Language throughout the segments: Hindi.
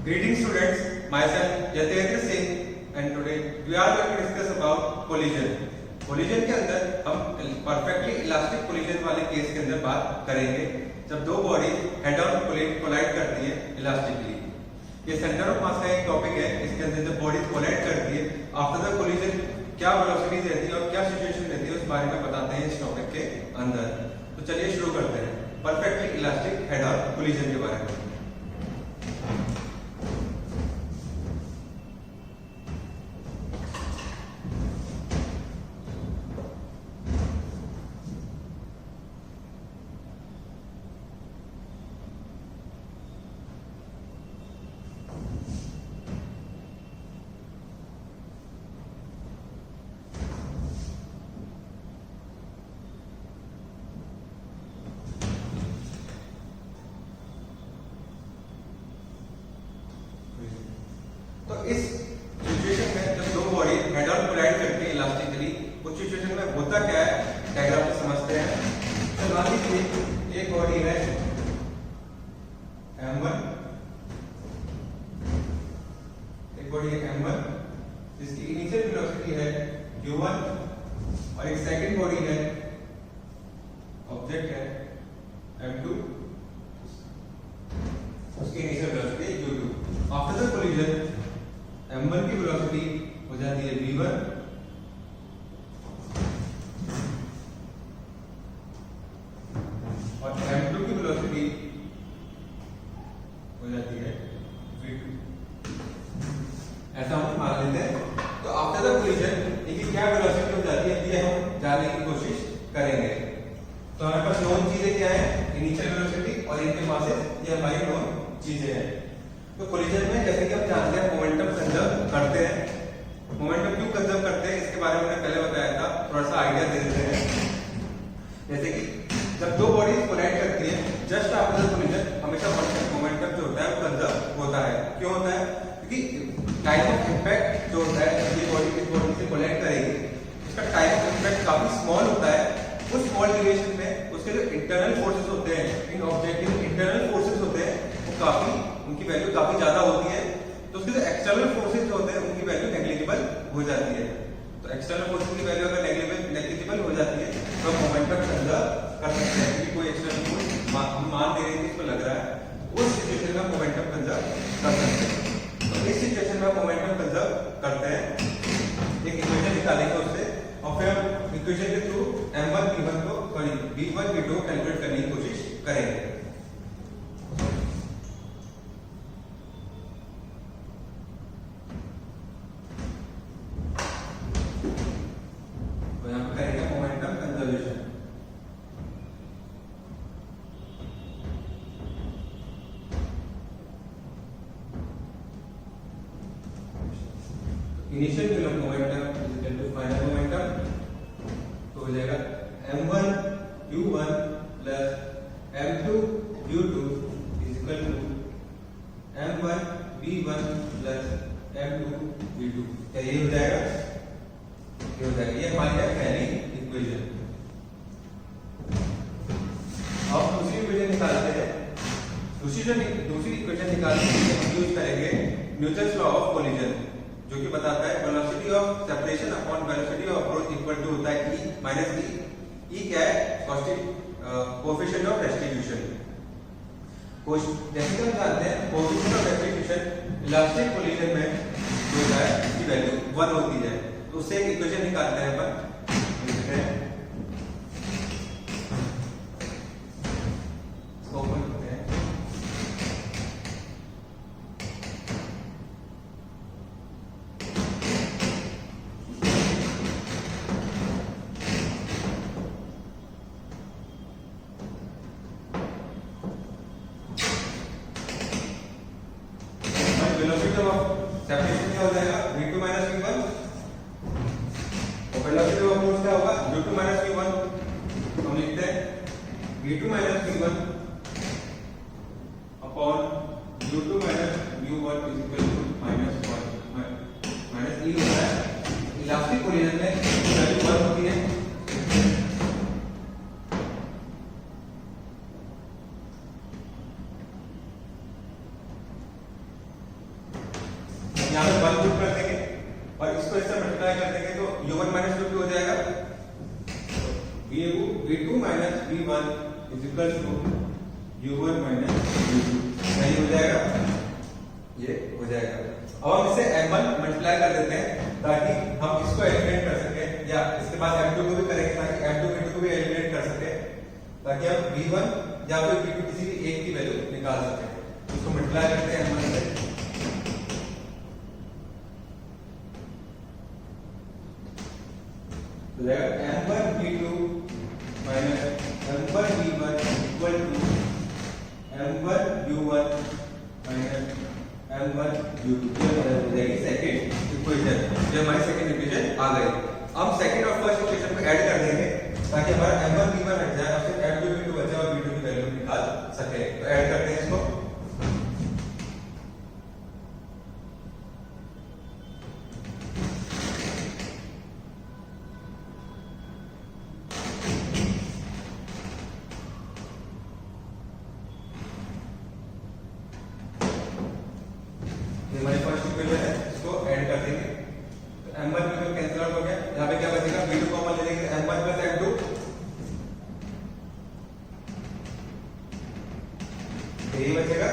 Greetings students, myself Yatendra Singh and today we are going to discuss about collision. Collision के अंदर हम perfectly elastic collision वाले केस के अंदर बात करेंगे जब दो बॉडी हेड ऑन कोलाइड करती है इलास्टिकली। ये सेंटर ऑफ मास का एक टॉपिक है, इसके अंदर जब बॉडी कोलाइड करती है आफ्टर द कोलिजन क्या वेलोसिटीज रहती है और क्या सिचुएशन रहती है उस बारे में बताते हैं इस टॉपिक के अंदर। तो चलिए शुरू करते हैं perfectly elastic head on collision के बारे में। तो इस सिचुएशन में जब दो बॉडी हेड ऑन कोलाइड करती है इलास्टिकली, उस सिचुएशन में होता क्या है डायग्राम से समझते हैं। तो मान लीजिए एक बॉडी है m1, एक बॉडी है m1 जिसकी इनिशियल वेलोसिटी है u1 और एक सेकंड बॉडी है ऑब्जेक्ट है m2, उसकी initial velocity u2। After the collision m1 की वेलोसिटी हो जाती है v1 और m2 की वेलोसिटी हो जाती है v2। ऐसा हम मान लेते हैं। तो आफ्टर द कोलिजन इनकी क्या वेलोसिटी हो जाती है ये हम जानने की कोशिश करेंगे। तो हमारे पास नोन चीजें क्या है, इनिशियल वेलोसिटी और इनके मासेस, ये हमारी नोन चीजें हैं। तो कोलिजन में जैसे कि हम जानते हैं मोमेंटम कंजर्व करते हैं। मोमेंटम क्यों कंजर्व करते हैं इसके बारे में मैंने पहले बताया था, थोड़ा सा आइडिया दे देते हैं। जैसे कि जब दो बॉडीज कोलाइड करती है जस्ट आफ्टर द कोलिजन हमेशा मोमेंटम जो होता है वो कंजर्व होता है। क्यों होता है? क्योंकि टाइम ऑफ इम्पैक्ट जो होता है ये बॉडी इस बॉडी से कोलाइड करेगी, उसका टाइम ऑफ इम्पैक्ट काफी स्मॉल होता है। उस स्मॉल ड्यूरेशन में उसके जो इंटरनल फोर्सेस होते हैं, इन ऑब्जेक्ट के इंटरनल फोर्सेस होते हैं वो काफी, उनकी वैल्यू काफी ज्यादा होती है। तो उसके जो एक्सटर्नल फोर्सेस जो होते हैं उनकी वैल्यू नेग्लिजिबल हो जाती है। तो एक्सटर्नल फोर्सेस की वैल्यू अगर नेग्लिजिबल हो जाती है तो मोमेंटम कंजर्व कर सकते हैं, क्योंकि कोई एक्सटर्नल फोर्स हम मान दे रहे हैं इसको लग रहा है, उस सिचुएशन में मोमेंटम कंजर्व कर सकते हैं। तो इस सिचुएशन में मोमेंटम कंजर्व करते हैं, एक इक्वेशन निकालेंगे उससे और फिर हम इक्वेशन के थ्रू m1 v1 को v1 v2 को कैलकुलेट करने की कोशिश करेंगे। तो यहां पे करेंगे momentum conservation. Initial momentum equal to final momentum, तो हो जाएगा m1 u1 plus m2 u2 is equal to m1 v1 plus m2 v2। क्या ये हो जाएगा? ये हो जाएगा, ये हमारी है पहली इक्वेशन। अब दूसरी इक्वेशन निकालते हैं। दूसरी इक्वेशन निकालने के लिए हम यूज करेंगे न्यूटन्स लॉ ऑफ कोलिजन, जो कि बताता है velocity of separation upon velocity of approach equal to होता है e माइनस e। e क्या है? Coefficient of restitution. जैसे कि हम जानते हैं coefficient of restitution elastic collision में जो होता है इसकी वैल्यू 1 होती है। तो उससे एक इक्वेशन निकालते हैं अपन, इसको ओपन करते हैं। वेलोसिटी ऑफ सेपरेशन क्या हो जाएगा? v2 माइनस v1 और वेलोसिटी ऑफ अप्रोच क्या होगा? u2 minus v1। हम लिखते हैं v2 minus v1 upon u2 minus u1 is equal to minus 1 minus e होता है। इलास्टिक कोलिजन में वैल्यू 1 होती है। यहाँ पे 1 पुट कर देंगे और इसको इससे मल्टीप्लाई कर देंगे तो u1 माइनस u2 हो जाएगा। v2 minus v1 is equal to u1 minus u2, यही हो जाएगा, ये हो जाएगा। अब हम इसे m1 मल्टीप्लाई कर देते हैं ताकि हम इसको एलिमिनेट कर सके, या इसके बाद m2 को भी करेंगे ताकि m2 v2 को भी एलिमिनेट कर सके, ताकि हम v1 या फिर v2 किसी भी एक की वैल्यू निकाल सके। इसको मल्टीप्लाई करते हैं m1 से, तो जाएगा m1 v2 minus m1 v1 equal to m1 u1 minus m1 u2। ये हो जाएगी सेकंड इक्वेशन, जो हमारी सेकंड इक्वेशन आ गई। हम सेकंड और फर्स्ट इक्वेशन को ऐड कर देंगे ताकि हमारा m1 v1 हट जाए और फिर m2 v2 बचे और v2 की वैल्यू निकाल सके। तो ऐड करते हैं इसको, हमारी फर्स्ट इक्वेशन है, इसको ऐड कर देंगे। तो m1 v2 कैंसिल आउट हो गया, यहाँ पे क्या बचेगा, v2 कॉमन ले लेंगे, m1 प्लस m2, यही बचेगा।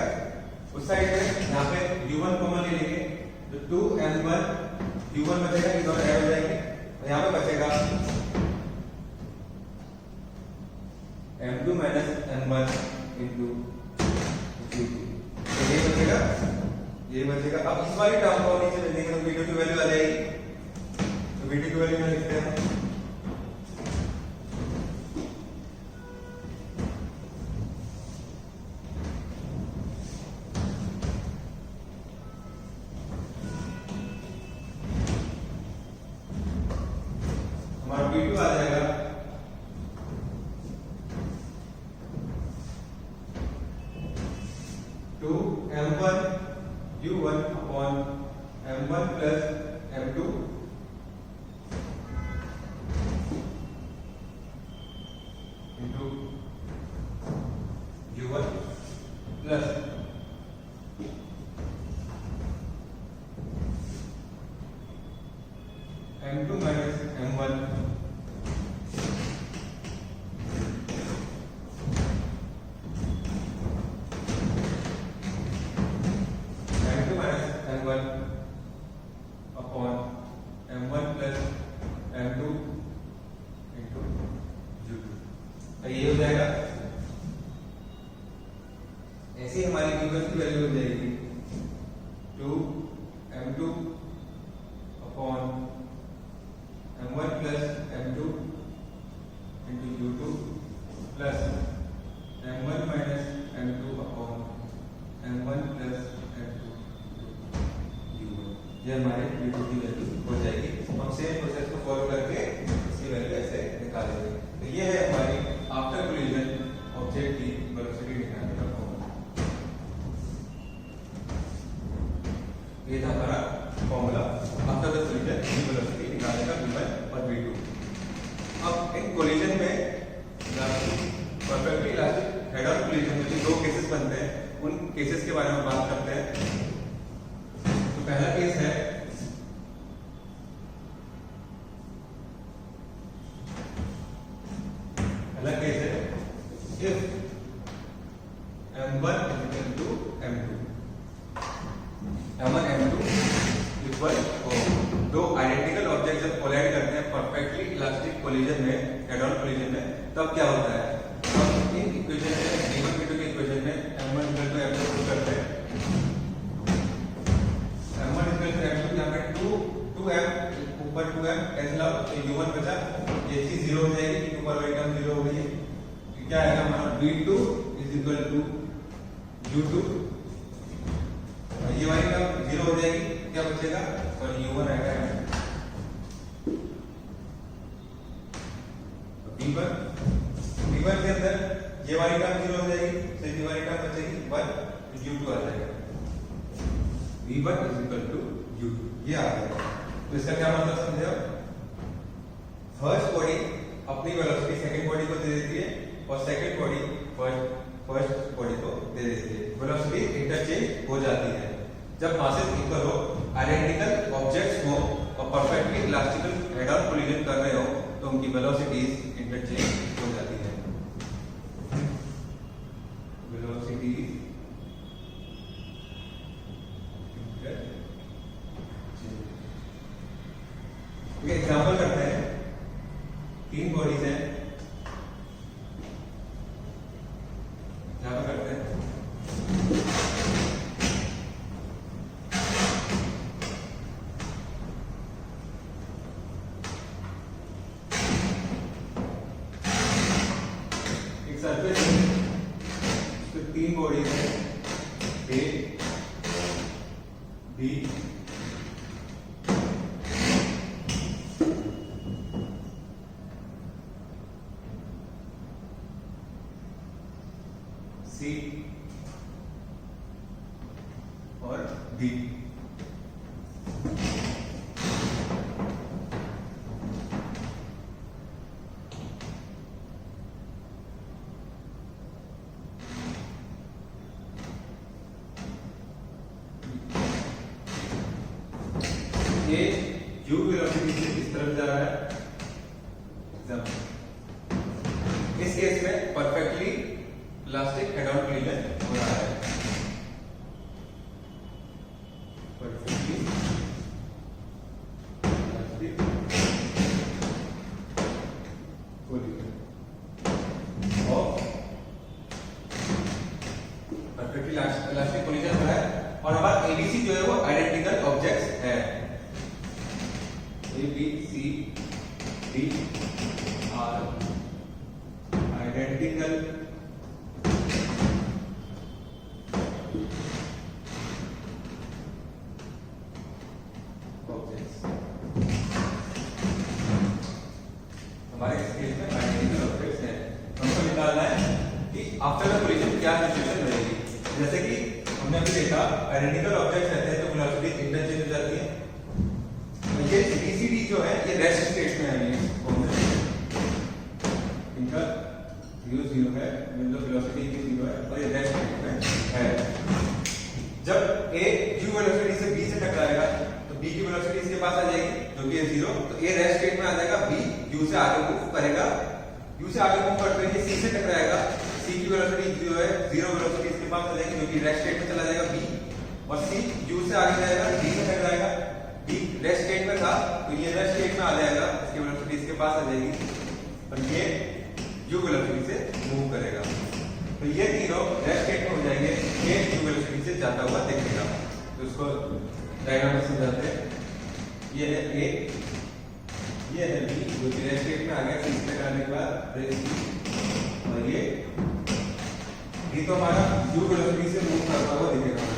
उस साइड में यहाँ पे u1 कॉमन ले लेंगे तो 2m1 u1 बचेगा, ये दोनों ऐड हो जाएंगे और यहाँ पे बचेगा m2 minus m1 into u2, ये बचेगा, ये बचेगा। अब इस वाली टर्म को नीचे लिख देंगे तो v2 की वैल्यू आ जाएगी, तो v2 की वैल्यू लिखते हैं, हमारा v2 आ जाएगा 2m1 u1 upon m1 plus m2 into u1 plus m2 minus m1 upon m1 plus m2 into u2, तो ये हो जाएगा। ऐसे हमारी v1 की वैल्यू हो जाएगी 2m2 upon m1 plus m2 into u2 plus m1 minus m2 upon m1 plus m2, ये हमारे v2 की वैल्यू हो जाएगी। हम सेम प्रोसेस को फॉलो करके इसकी वैल्यू ऐसे निकालेंगे। तो ये है हमारी आफ्टर कोलिजन ऑब्जेक्ट की वेलोसिटी निकालने का फॉर्मूला। ये था हमारा फॉर्मूला आफ्टर द कोलिजन की वेलोसिटी निकालने का v1 और v2। अब इन कोलिजन में perfectly elastic head on collision में जो दो केसेस बनते हैं उन केसेस के बारे में बात करते हैं। पहला केस है if m1 is equal to m2, m1 m2 equal दो आइडेंटिकल ऑब्जेक्ट जब कोलाइड करते हैं परफेक्टली इलास्टिक कोलिजन में, हेड ऑन कोलिजन में, तब क्या होता है, हम इन इक्वेशन में v1 v2 के इक्वेशन में m1 equal to m2 put करते हैं, m1 इक्वल टू m2, यहाँ पे 2m ऊपर 2m कैंसिल आउट, तो u1 बचा, ये चीज 0 हो जाएगी क्योंकि ऊपर वाली टर्म 0 हो गई है। क्या आएगा हमारा v2 is equal to u2, ये वाली टर्म 0 हो जाएगी, क्या बचेगा, और u1 आएगा v1 के अंदर ये वाली टर्म 0 हो जाएगी, तो ये वाली टर्म बचेगी 1, तो u2 आ जाएगा, v1 is equal to u2, ये आ जाएगा। तो इसका क्या मतलब समझे आप, फर्स्ट बॉडी अपनी वेलोसिटी सेकंड बॉडी को दे देती है और सेकंड बॉडी फर्स्ट बॉडी को दे देती है, वेलोसिटी इंटरचेंज हो जाती है। जब मासेस इक्वल हो, आइडेंटिकल ऑब्जेक्ट्स हो और परफेक्टली इलास्टिकल हेड ऑन कोलिजन कर रहे हो तो उनकी वेलोसिटीज इंटरचेंज हो जाती है। वेलोसिटीज एग्जाम्पल करते हैं। 3 बॉडीज हैं, एग्जाम्पल करते हैं। एक सरफेस है, उसमें 3 बॉडीज हैं, ए, बी, सी और डी। ये u वेलोसिटी से इस तरफ जा रहा है। इस केस में perfectly elastic head on collision हो रहा है। परफेक्टली इलास्टिक कोलिजन और परफेक्टली इलास्टिक कोलिजन हो रहा है और हमारा एबीसी जो है वो आइडेंटिकल ऑब्जेक्ट्स है। A B C D are identical objects. हमारे इस केस में आइडेंटिकल ऑब्जेक्ट्स हैं। हमको निकालना है कि आफ्टर द कोलिजन क्या सिचुएशन रहेगी। जैसे कि हमने अभी देखा आइडेंटिकल ऑब्जेक्ट्स रहते हैं तो वेलोसिटी इंटरचेंज हो जाती है। ये BCD जो है ये रेस्ट स्टेट में है, इनका 0 है, मतलब वेलोसिटी की 0 है और ये रेस्ट स्टेट में है। जब A u वेलोसिटी से B से टकराएगा तो B की वेलोसिटी इसके पास आ जाएगी जो कि है 0, तो A रेस्ट स्टेट में आ जाएगा, B u से आगे मूव करेगा, u से आगे मूव करते हुए C से टकराएगा, C की वेलोसिटी 0 है, 0 वेलोसिटी इसके पास आ जाएगी जो कि रेस्ट स्टेट में चला जाएगा B और C u से आगे जाएगा, D से टकराएगा, D रेस्ट स्टेट में था तो ये रेस्ट स्टेट में आ जाएगा, इसकी वेलोसिटी इसके पास आ जाएगी और ये u वेलोसिटी से मूव करेगा। तो ये तीनों रेस्ट स्टेट में हो जाएंगे, ये u वेलोसिटी से जाता हुआ दिखेगा। तो इसको डायग्राम में समझाते हैं। ये है A, ये है B जो कि रेस्ट स्टेट में आ गया, C से करने के बाद और ये D तो हमारा u वेलोसिटी से मूव करता हुआ दिखेगा।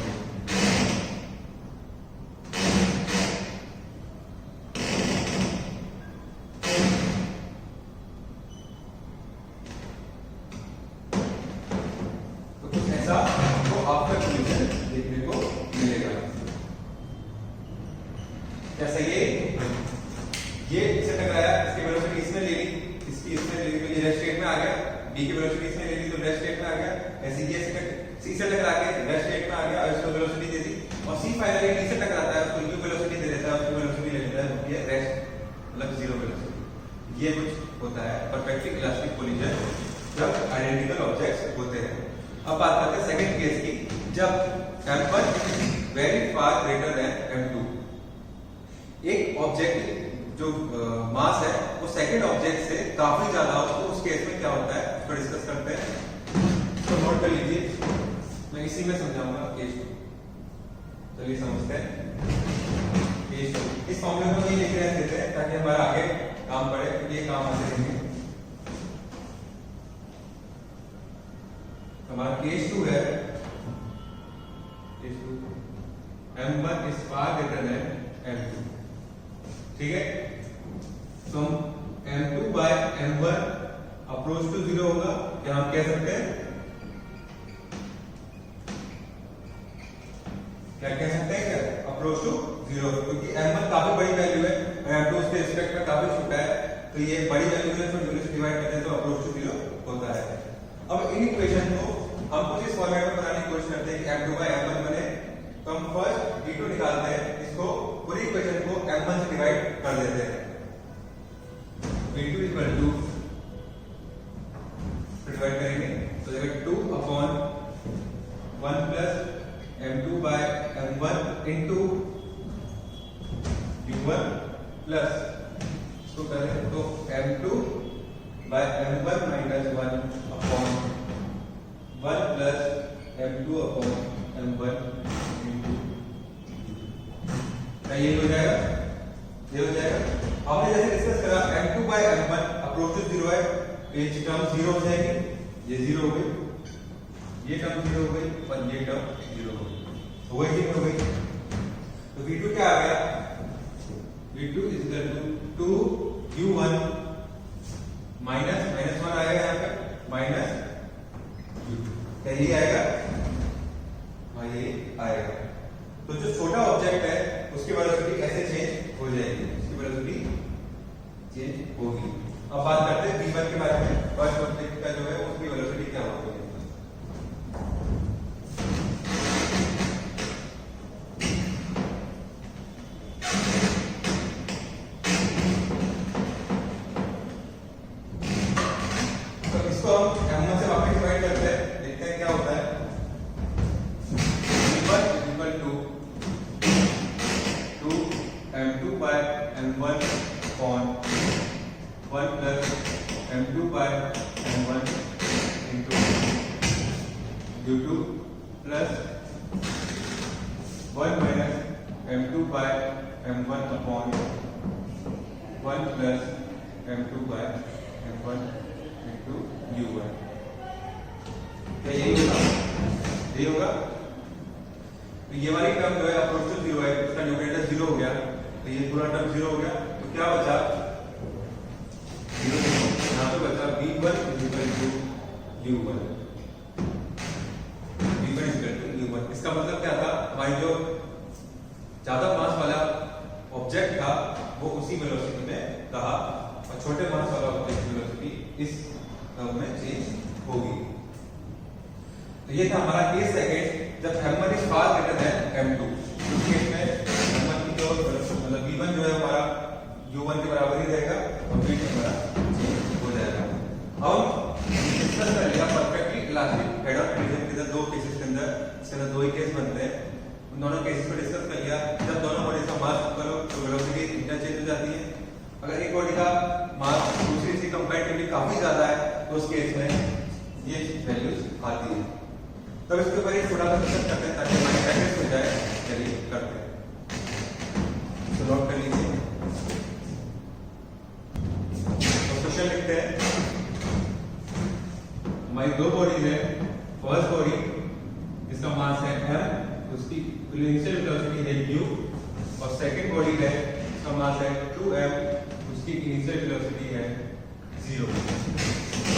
जैसे ये इसे टकराया, इसकी वेलोसिटी इसमें ले ली, इसकी इसमें ले ली तो ये रेस्ट स्टेट में आ गया, B की वेलोसिटी इसमें ले ली तो रेस्ट स्टेट में आ गया, ऐसे ये C से टकरा के रेस्ट स्टेट में आ गया और इसको वेलोसिटी दे दी और C फाइनली D से टकराता है, उसको u वेलोसिटी दे देता है, उसकी वेलोसिटी ले लेता है, ये रेस्ट मतलब 0 वेलोसिटी। ये कुछ होता है परफेक्टली इलास्टिक कोलिजन जब आइडेंटिकल ऑब्जेक्ट्स होते हैं। अब बात करते हैं सेकंड केस की, जब m1 very far greater than m2। एक ऑब्जेक्ट जो मास है वो सेकंड ऑब्जेक्ट से काफी ज्यादा हो तो उस केस में क्या होता है उसको डिस्कस करते हैं। तो नोट कर लीजिए, मैं इसी में समझाऊंगा केस 2। चलिए समझते हैं केस 2। इस फॉर्मूले को नहीं लिख रहे देते हैं ताकि हमारा आगे काम पड़े, क्योंकि ये काम आते रहेंगे। हमारा केस 2 है, case 2 m1 is far greater than m2। ठीक है, तो m2 by m1 approach to 0 होगा, क्या हम कह सकते हैं, क्या कह सकते हैं, क्या अप्रोच टू 0, क्योंकि m1 काफी बड़ी वैल्यू है और m2 उसके रिस्पेक्ट में काफी छोटा है, तो ये बड़ी वैल्यू है तो 0 से डिवाइड करते हैं तो अप्रोच टू 0 होता है। अब इन इक्वेशन को हम कुछ इस फॉर्मेट में बनाने की कोशिश करते हैं कि m2 by m1 बने, तो हम फर्स्ट V2 निकालते हैं, इसको पूरी इक्वेशन को M1 से डिवाइड कर देते हैं। V2 इक्वल टू डिवाइड करेंगे तो देखो 2 upon 1 plus M2 by M1 into U1 plus इसको करें तो M2 by M1 minus 1 upon 1 plus M2 upon M1 into ये हो जाएगा, ये हो जाएगा। हमने जैसे डिस्कस करा M2 by M1 approach to 0 है तो ये टर्म 0 हो जाएगी, ये 0 हो गई, ये टर्म 0 हो गई और ये टर्म 0 हो गई, हो गई ठीक हो गई। तो V2 क्या आ गया, V2 is equal to 2U1 minus 1 आएगा यहाँ पे माइनस U2, ये आएगा, हाँ ये आएगा। तो जो छोटा ऑब्जेक्ट है उसकी वेलोसिटी ऐसे चेंज हो जाएगी, उसकी वेलोसिटी चेंज होगी। अब बात करते हैं V1 के बारे में, फर्स्ट ऑब्जेक्ट का जो है उसकी वेलोसिटी क्या होगी। तो इसको हम M1 से वापस डिवाइड करते हैं, देखते हैं क्या होता है। V1 is equal to 2M2 by M1 upon 1 plus M2 by M1 into U2 plus 1 minus M2 by M1 upon 1 plus M2 by M1 into U1। क्या यही होगा, यही होगा। तो ये वाली टर्म जो है अप्रोच टू 0 है, उसका न्यूमरेटर 0 हो गया, तो ये पूरा टर्म 0 हो गया। तो क्या बचा, 0 यहाँ पे बचा V1 is equal to U1, V1 is equal to U1। इसका मतलब क्या था, हमारी जो ज्यादा मास वाला ऑब्जेक्ट था वो उसी वेलोसिटी में था और छोटे मास वाला ऑब्जेक्ट की वेलोसिटी इस टर्म में चेंज होगी। तो ये था हमारा केस सेकंड, जब M1 is far greater than M2। उस केस में M1 की जो मतलब V1 जो है हमारा U1 के बराबर ही रहेगा और V2 हमारा चेंज हो जाएगा। अब डिस्कस कर लिया perfectly elastic head of collision के दो केसेस के अंदर, इसके अंदर दो ही केस बनते हैं, उन दोनों केसेस को डिस्कस कर लिया। जब दोनों बॉडीज का मास करो तो वेलोसिटी इंटरचेंज हो जाती है। अगर एक बॉडी का मास दूसरी से कंपैरेटिवली काफी ज्यादा है तो उस केस में ये वैल्यूज आती है। तब इसके ऊपर एक छोटा सा डिस्कस करते हैं ताकि हमारी प्रैक्टिस हो जाए। चलिए करते हैं, तो नोट कर लीजिए। तो क्वेश्चन लिखते हैं, हमारी दो बॉडीज है, फर्स्ट बॉडी जिसका मास है m, उसकी इनिशियल वेलोसिटी है u, और सेकंड बॉडी है जिसका मास है 2m, उसकी इनिशियल वेलोसिटी है 0।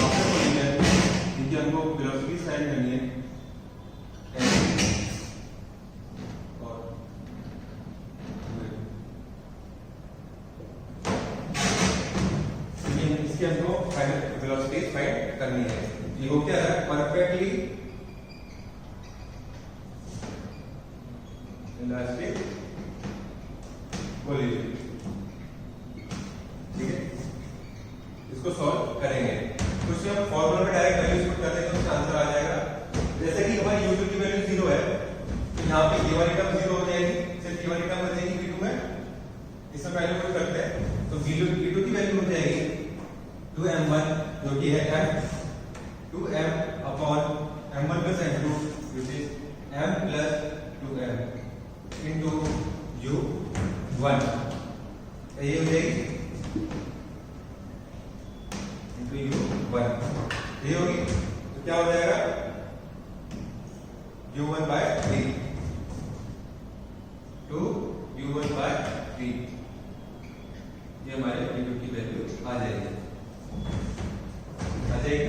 आफ्टर बॉडी है इनकी हमको वेलोसिटी फाइंड करनी है और इसकी हमको फाइनल वेलोसिटी फाइंड करनी है। ये हो क्या है, परफेक्टली इलास्टिक कोलिजन। ठीक है, इसको सॉल्व करेंगे। कुछ हम फॉर्मूला में डायरेक्ट वैल्यूज पुट कर देंगे तो उसका आंसर आ जाएगा। जैसे कि हमारी u2 की वैल्यू 0 है तो यहाँ पे ये वाली टर्म 0 हो जाएगी, सिर्फ ये वाली टर्म बचेगी v2 में। इसमें वैल्यू पुट करते हैं तो v2 की वैल्यू हो जाएगी 2m1 जो कि है m, 2m upon m1 plus m2 which is m plus 2m into u1। ये हो जाएगी into u1, ये होगी तो क्या हो जाएगा u1 by 3 to u1 by 3। ये हमारे v2 की वैल्यू आ जाएगी, आ जाएगी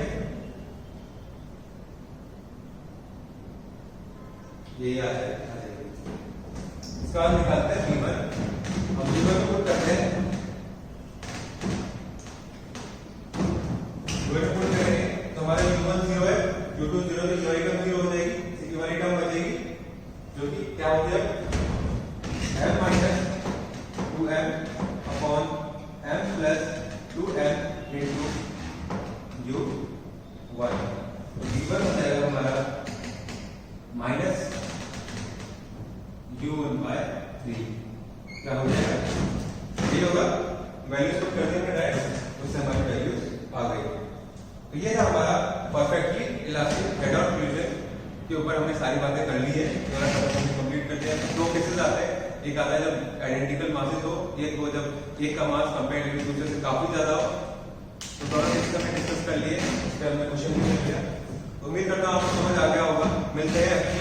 ये आ जाएगी। इसका निकालते हैं v1। हम v1 को पुट करते हैं, v1 को पुट करेंगे तो हमारे u1 0 है, u2 0 तो ये वाली टर्म 0 हो जाएगी, ये वाली टर्म बचेगी जो कि क्या हो गया m minus 2m upon m plus 2m into u1। v1 हो जाएगा हमारा माइनस u1 बाय 3। क्या हो जाएगा? ये होगा, वैल्यूज को कर देंगे डायरेक्ट, उससे हमारी वैल्यूज आ गई। तो ये था हमारा perfectly elastic head on collision के ऊपर हमने सारी बातें कर ली है। कंप्लीट करते हैं। दो केसेस आते हैं, एक आता है जब आइडेंटिकल मासेस हो, एक वो जब एक का मास कंपेरेटिवली दूसरे से काफी ज्यादा हो। तो दोनों केसेस हमने डिस्कस कर लिए, उस पर हमने क्वेश्चन भी कर लिया। उम्मीद करता हूँ आपको समझ आ गया होगा। मिलते हैं